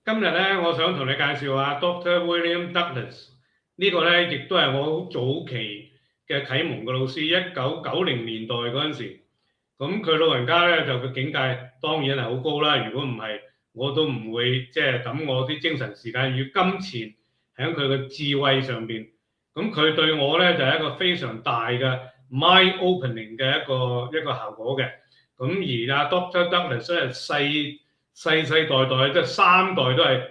今日咧，我想同你介紹下 Dr. William Douglas 呢個咧，亦都係我好早期嘅啟蒙嘅老師。1990年代嗰陣時，咁佢老人家咧就個境界當然係好高啦。如果唔係，我都唔會即係抌我啲精神時間與金錢喺佢嘅智慧上邊。咁佢對我咧就係一個非常大嘅 mind opening 嘅一個效果嘅。咁而阿 Dr. Douglas 咧世代代即係三代都係，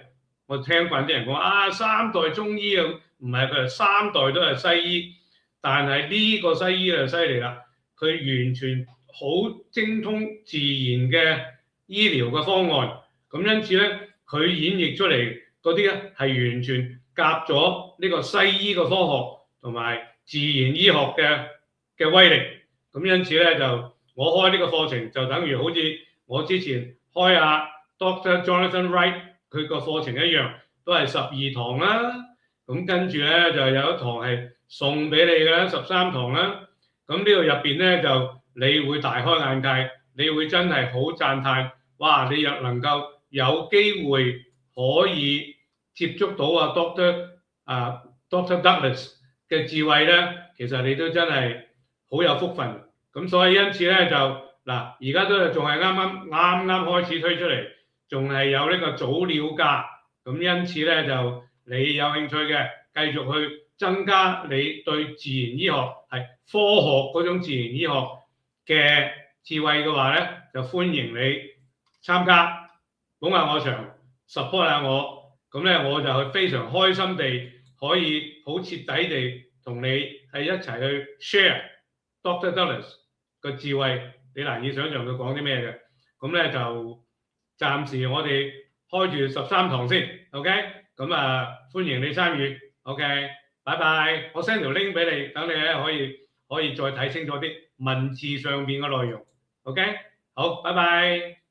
我聽慣啲人講啊，三代中醫啊，唔係，佢係三代都係西醫，但係呢個西醫就犀利啦，佢完全好精通自然嘅醫療嘅方案，咁因此咧，佢演繹出嚟嗰啲咧係完全夾咗呢個西醫嘅科學同埋自然醫學嘅威力，咁因此咧就我開呢個課程就等於好似我之前開Dr. Jonathan Wright 佢個課程一樣，都係12堂啦。咁跟住咧就有一堂係送俾你嘅啦，13堂啦。咁呢度入邊咧就你會大開眼界，你會真係好讚歎，哇！你又能夠有機會可以接觸到Dr. Douglas 嘅智慧咧，其實你都真係好有福分。咁所以因此咧就嗱，而家都仲係啱啱開始推出嚟。仲係有呢個早鳥價，咁因此咧就你有興趣嘅，繼續去增加你對自然醫學係科學嗰種自然醫學嘅智慧嘅話咧，就歡迎你參加，捧下我場 ，support 下我，咁咧我就非常開心地可以好徹底地同你係一齊去 share Dr. Douglas 嘅智慧，你難以想象佢講啲咩嘅，咁咧就。暫時我哋開住13堂先 ，OK？咁歡迎你參與 ，OK？拜拜，我 send 條 link 俾你，等你咧可以再睇清楚啲文字上邊嘅內容，OK？好，拜拜。